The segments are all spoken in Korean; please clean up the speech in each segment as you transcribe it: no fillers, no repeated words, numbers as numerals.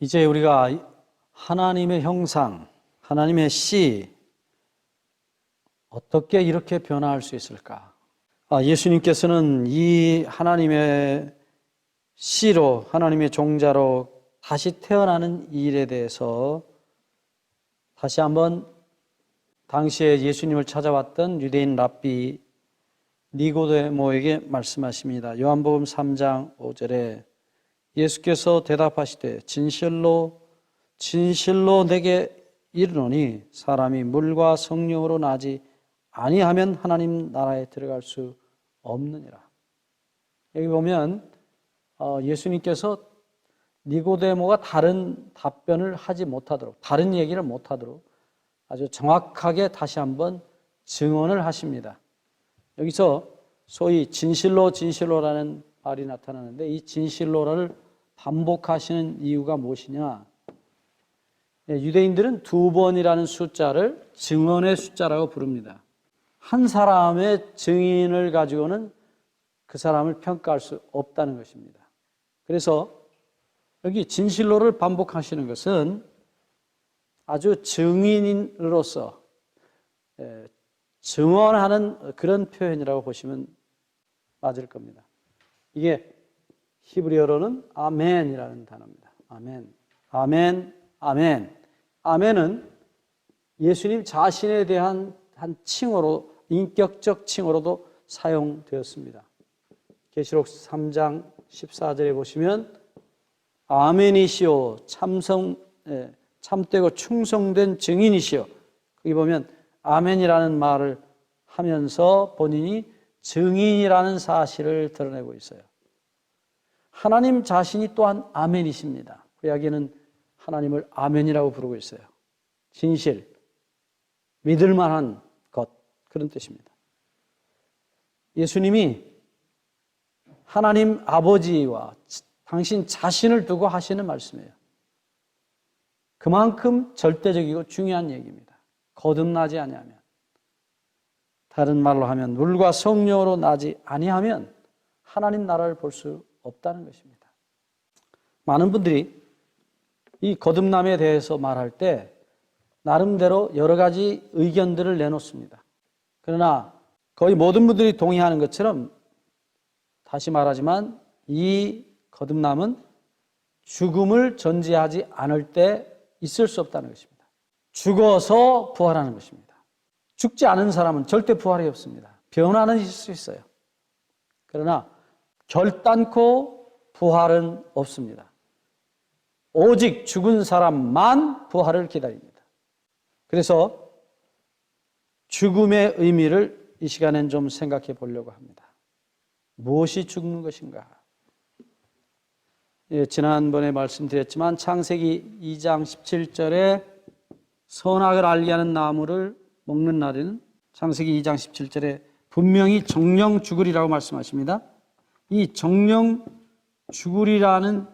이제 우리가 하나님의 형상, 하나님의 씨, 어떻게 이렇게 변화할 수 있을까? 예수님께서는 이 하나님의 씨로, 하나님의 종자로 다시 태어나는 일에 대해서 다시 한번 당시에 예수님을 찾아왔던 유대인 랍비 니고데모에게 말씀하십니다. 요한복음 3장 5절에 예수께서 대답하시되 진실로 진실로 내게 이르노니 사람이 물과 성령으로 나지 아니하면 하나님 나라에 들어갈 수 없느니라. 여기 보면 예수님께서 니고데모가 다른 답변을 하지 못하도록, 다른 얘기를 못하도록 아주 정확하게 다시 한번 증언을 하십니다. 여기서 소위 진실로 진실로라는 말이 나타나는데, 이 진실로를 반복하시는 이유가 무엇이냐? 유대인들은 2번이라는 숫자를 증언의 숫자라고 부릅니다. 한 사람의 증인을 가지고는 그 사람을 평가할 수 없다는 것입니다. 그래서 여기 진실로를 반복하시는 것은 아주 증인으로서 증언하는 그런 표현이라고 보시면 맞을 겁니다. 이게 히브리어로는 아멘이라는 단어입니다. 아멘, 아멘, 아멘. 아멘은 예수님 자신에 대한 한 칭호로, 인격적 칭호로도 사용되었습니다. 계시록 3장 14절에 보시면 아멘이시오, 참되고 충성된 증인이시오. 거기 보면 아멘이라는 말을 하면서 본인이 증인이라는 사실을 드러내고 있어요. 하나님 자신이 또한 아멘이십니다. 구약에는 하나님을 아멘이라고 부르고 있어요. 진실, 믿을 만한 것, 그런 뜻입니다. 예수님이 하나님 아버지와 당신 자신을 두고 하시는 말씀이에요. 그만큼 절대적이고 중요한 얘기입니다. 거듭나지 아니하면, 다른 말로 하면 물과 성령으로 나지 아니하면 하나님 나라를 볼 수 없다는 것입니다. 많은 분들이 이 거듭남에 대해서 말할 때 나름대로 여러 가지 의견들을 내놓습니다. 그러나 거의 모든 분들이 동의하는 것처럼, 다시 말하지만 이 거듭남은 죽음을 전제하지 않을 때 있을 수 없다는 것입니다. 죽어서 부활하는 것입니다. 죽지 않은 사람은 절대 부활이 없습니다. 변화는 있을 수 있어요. 그러나 결단코 부활은 없습니다. 오직 죽은 사람만 부활을 기다립니다. 그래서 죽음의 의미를 이 시간엔 좀 생각해 보려고 합니다. 무엇이 죽는 것인가? 지난번에 말씀드렸지만 창세기 2장 17절에 선악을 알게 하는 나무를 먹는 날에는, 창세기 2장 17절에 분명히 정령 죽으리라고 말씀하십니다. 이 정령 죽으리라는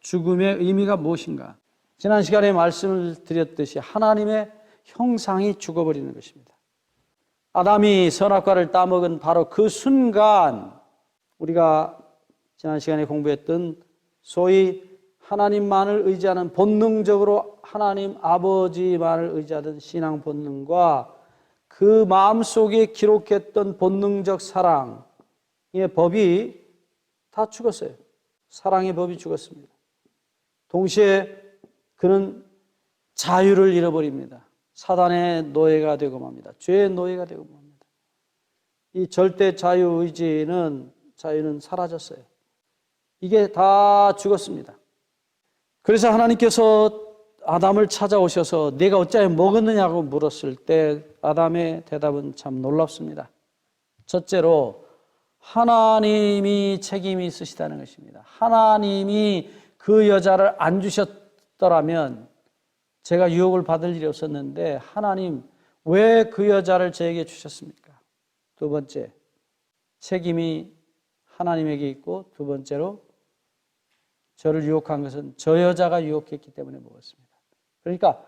죽음의 의미가 무엇인가? 지난 시간에 말씀을 드렸듯이 하나님의 형상이 죽어버리는 것입니다. 아담이 선악과를 따먹은 바로 그 순간, 우리가 지난 시간에 공부했던 소위 하나님만을 의지하는, 본능적으로 하나님 아버지만을 의지하던 신앙 본능과 그 마음속에 기록했던 본능적 사랑의 법이 다 죽었어요. 사랑의 법이 죽었습니다. 동시에 그는 자유를 잃어버립니다. 사단의 노예가 되고 맙니다. 죄의 노예가 되고 맙니다. 이 절대 자유는 사라졌어요. 이게 다 죽었습니다. 그래서 하나님께서 아담을 찾아오셔서 내가 어찌하여 먹었느냐고 물었을 때 아담의 대답은 참 놀랍습니다. 첫째로 하나님이 책임이 있으시다는 것입니다. 하나님이 그 여자를 안 주셨더라면 제가 유혹을 받을 일이 없었는데 하나님 왜 그 여자를 저에게 주셨습니까? 두 번째, 책임이 하나님에게 있고, 두 번째로 저를 유혹한 것은 저 여자가 유혹했기 때문에 먹었습니다. 그러니까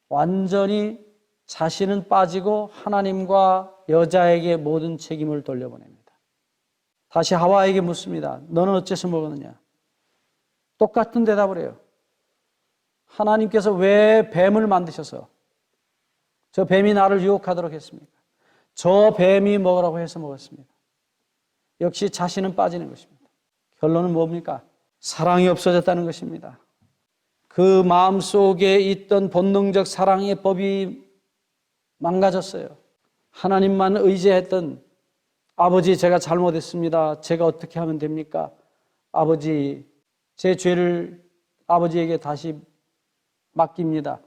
완전히 자신은 빠지고 하나님과 여자에게 모든 책임을 돌려보냅니다. 다시 하와에게 묻습니다. 너는 어째서 먹었느냐? 똑같은 대답을 해요. 하나님께서 왜 뱀을 만드셔서 저 뱀이 나를 유혹하도록 했습니까? 저 뱀이 먹으라고 해서 먹었습니다. 역시 자신은 빠지는 것입니다. 결론은 뭡니까? 사랑이 없어졌다는 것입니다. 그 마음속에 있던 본능적 사랑의 법이 망가졌어요. 하나님만 의지했던 아버지, 제가 잘못했습니다. 제가 어떻게 하면 됩니까? 아버지, 제 죄를 아버지에게 다시 맡깁니다.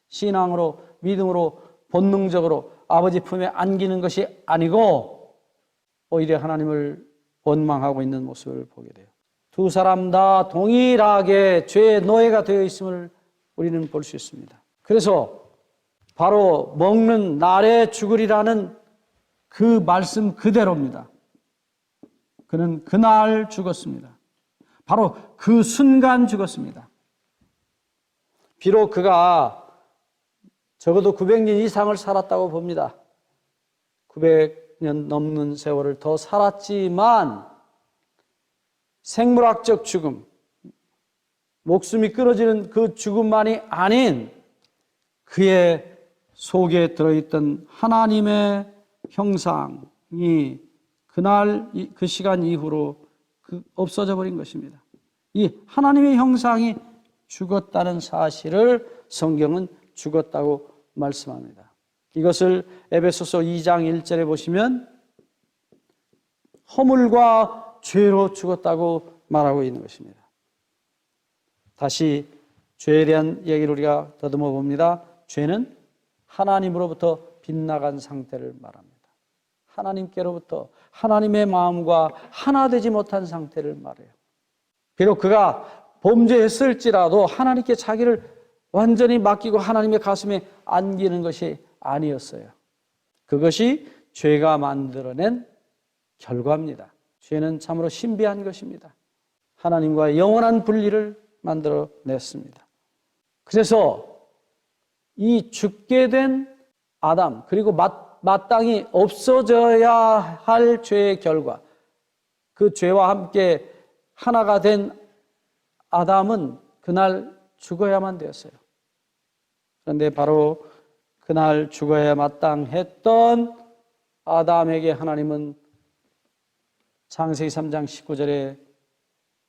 신앙으로, 믿음으로, 본능적으로 아버지 품에 안기는 것이 아니고 오히려 하나님을 원망하고 있는 모습을 보게 돼요. 두 사람 다 동일하게 죄의 노예가 되어 있음을 우리는 볼 수 있습니다. 그래서 바로 먹는 날에 죽으리라는 그 말씀 그대로입니다. 그는 그날 죽었습니다. 바로 그 순간 죽었습니다. 비록 그가 적어도 900년 이상을 살았다고 봅니다. 900년 넘는 세월을 더 살았지만 생물학적 죽음, 목숨이 끊어지는 그 죽음만이 아닌 그의 속에 들어있던 하나님의 형상이 그날 그 시간 이후로 없어져 버린 것입니다. 이 하나님의 형상이 죽었다는 사실을 성경은 죽었다고 말씀합니다. 이것을 에베소서 2장 1절에 보시면 허물과 죄로 죽었다고 말하고 있는 것입니다. 다시 죄에 대한 얘기를 우리가 더듬어 봅니다. 죄는 하나님으로부터 빗나간 상태를 말합니다. 하나님께로부터 하나님의 마음과 하나 되지 못한 상태를 말해요. 비록 그가 범죄했을지라도 하나님께 자기를 완전히 맡기고 하나님의 가슴에 안기는 것이 아니었어요. 그것이 죄가 만들어낸 결과입니다. 죄는 참으로 신비한 것입니다. 하나님과 영원한 분리를 만들어냈습니다. 그래서 이 죽게 된 아담, 그리고 마땅히 없어져야 할 죄의 결과, 그 죄와 함께 하나가 된 아담은 그날 죽어야만 되었어요. 그런데 바로 그날 죽어야 마땅했던 아담에게 하나님은 창세기 3장 19절에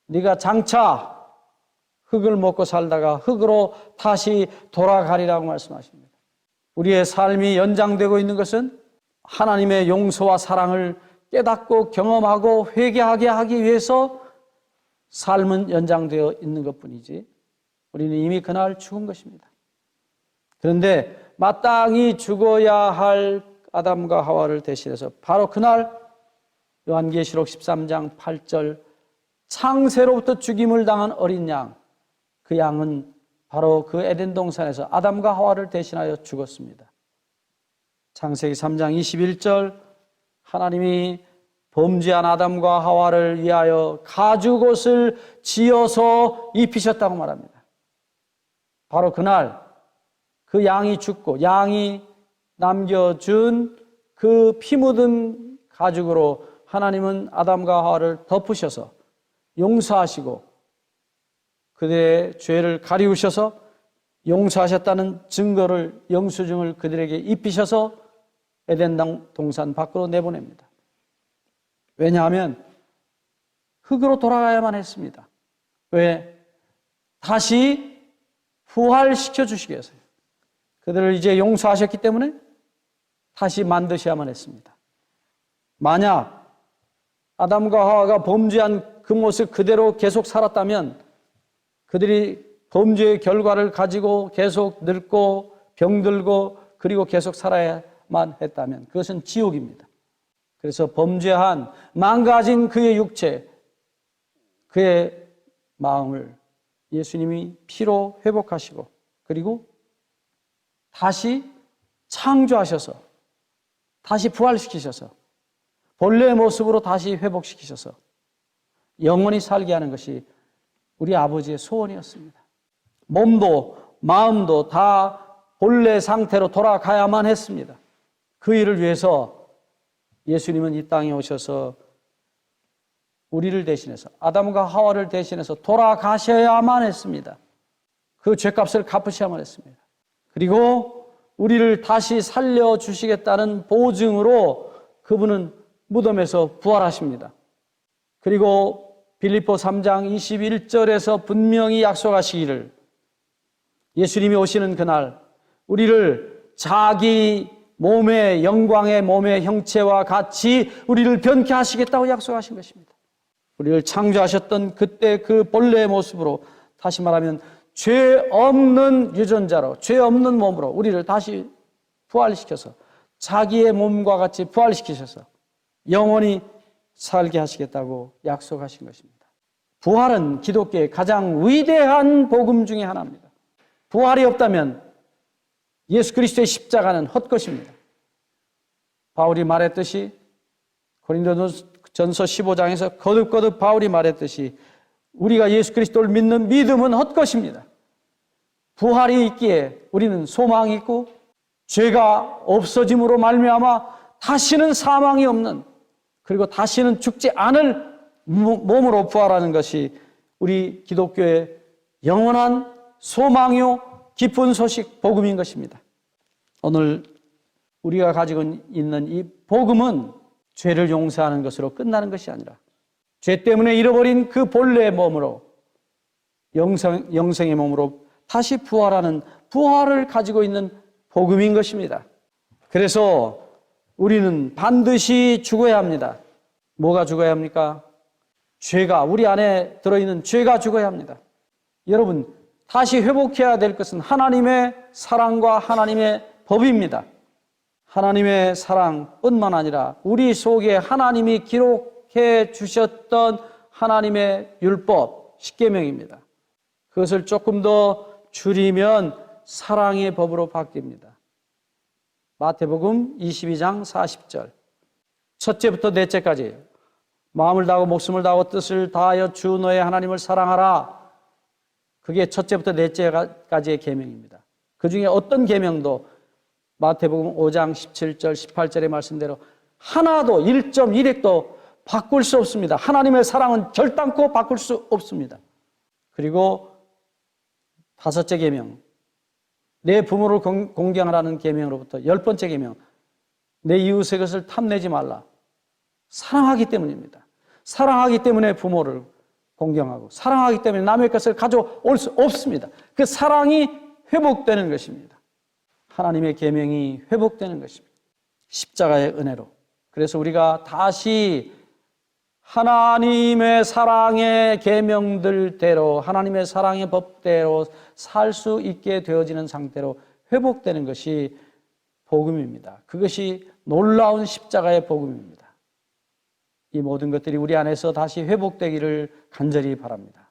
네가 장차 흙을 먹고 살다가 흙으로 다시 돌아가리라고 말씀하십니다. 우리의 삶이 연장되고 있는 것은 하나님의 용서와 사랑을 깨닫고 경험하고 회개하게 하기 위해서 삶은 연장되어 있는 것뿐이지 우리는 이미 그날 죽은 것입니다. 그런데 마땅히 죽어야 할 아담과 하와를 대신해서 바로 그날 요한계시록 13장 8절 창세로부터 죽임을 당한 어린 양, 그 양은 바로 그 에덴 동산에서 아담과 하와를 대신하여 죽었습니다. 창세기 3장 21절 하나님이 범죄한 아담과 하와를 위하여 가죽옷을 지어서 입히셨다고 말합니다. 바로 그날 그 양이 죽고 양이 남겨준 그 피 묻은 가죽으로 하나님은 아담과 하와를 덮으셔서 용서하시고 그들의 죄를 가리우셔서 용서하셨다는 증거를, 영수증을 그들에게 입히셔서 에덴 동산 밖으로 내보냅니다. 왜냐하면 흙으로 돌아가야만 했습니다. 왜? 다시 부활시켜 주시기 위해서요. 그들을 이제 용서하셨기 때문에 다시 만드셔야만 했습니다. 만약 아담과 하와가 범죄한 그 모습 그대로 계속 살았다면 그들이 범죄의 결과를 가지고 계속 늙고 병들고 그리고 계속 살아야만 했다면 그것은 지옥입니다. 그래서 범죄한 망가진 그의 육체, 그의 마음을 예수님이 피로 회복하시고 그리고 다시 창조하셔서 다시 부활시키셔서 본래의 모습으로 다시 회복시키셔서 영원히 살게 하는 것이 우리 아버지의 소원이었습니다. 몸도 마음도 다 본래 상태로 돌아가야만 했습니다. 그 일을 위해서 예수님은 이 땅에 오셔서 우리를 대신해서 아담과 하와를 대신해서 돌아가셔야만 했습니다. 그 죄값을 갚으셔야만 했습니다. 그리고 우리를 다시 살려주시겠다는 보증으로 그분은 무덤에서 부활하십니다. 그리고 빌립보 3장 21절에서 분명히 약속하시기를 예수님이 오시는 그날 우리를 자기 몸의 영광의 몸의 형체와 같이 우리를 변케 하시겠다고 약속하신 것입니다. 우리를 창조하셨던 그때 그 본래의 모습으로, 다시 말하면 죄 없는 유전자로, 죄 없는 몸으로 우리를 다시 부활시켜서 자기의 몸과 같이 부활시키셔서 영원히 살게 하시겠다고 약속하신 것입니다. 부활은 기독교의 가장 위대한 복음 중에 하나입니다. 부활이 없다면 예수 그리스도의 십자가는 헛것입니다. 바울이 말했듯이, 고린도전서 15장에서 거듭거듭 바울이 말했듯이 우리가 예수 그리스도를 믿는 믿음은 헛것입니다. 부활이 있기에 우리는 소망이 있고 죄가 없어짐으로 말미암아 다시는 사망이 없는, 그리고 다시는 죽지 않을 몸으로 부활하는 것이 우리 기독교의 영원한 소망이요 기쁜 소식, 복음인 것입니다. 오늘 우리가 가지고 있는 이 복음은 죄를 용서하는 것으로 끝나는 것이 아니라 죄 때문에 잃어버린 그 본래의 몸으로, 영생의 몸으로 다시 부활하는, 부활을 가지고 있는 복음인 것입니다. 그래서 우리는 반드시 죽어야 합니다. 뭐가 죽어야 합니까? 죄가, 우리 안에 들어있는 죄가 죽어야 합니다. 여러분, 다시 회복해야 될 것은 하나님의 사랑과 하나님의 법입니다. 하나님의 사랑뿐만 아니라 우리 속에 하나님이 기록해 주셨던 하나님의 율법, 십계명입니다. 그것을 조금 더 줄이면 사랑의 법으로 바뀝니다. 마태복음 22장 40절. 첫째부터 넷째까지 마음을 다하고 목숨을 다하고 뜻을 다하여 주 너의 하나님을 사랑하라. 그게 첫째부터 넷째까지의 계명입니다. 그 중에 어떤 계명도 마태복음 5장 17절, 18절의 말씀대로 하나도 1.1획도 바꿀 수 없습니다. 하나님의 사랑은 결단코 바꿀 수 없습니다. 그리고 다섯째 계명, 내 부모를 공경하라는 계명으로부터 10번째 계명, 내 이웃의 것을 탐내지 말라. 사랑하기 때문입니다. 사랑하기 때문에 부모를 공경하고, 사랑하기 때문에 남의 것을 가져올 수 없습니다. 그 사랑이 회복되는 것입니다. 하나님의 계명이 회복되는 것입니다. 십자가의 은혜로. 그래서 우리가 다시 하나님의 사랑의 계명들대로, 하나님의 사랑의 법대로 살 수 있게 되어지는 상태로 회복되는 것이 복음입니다. 그것이 놀라운 십자가의 복음입니다. 이 모든 것들이 우리 안에서 다시 회복되기를 간절히 바랍니다.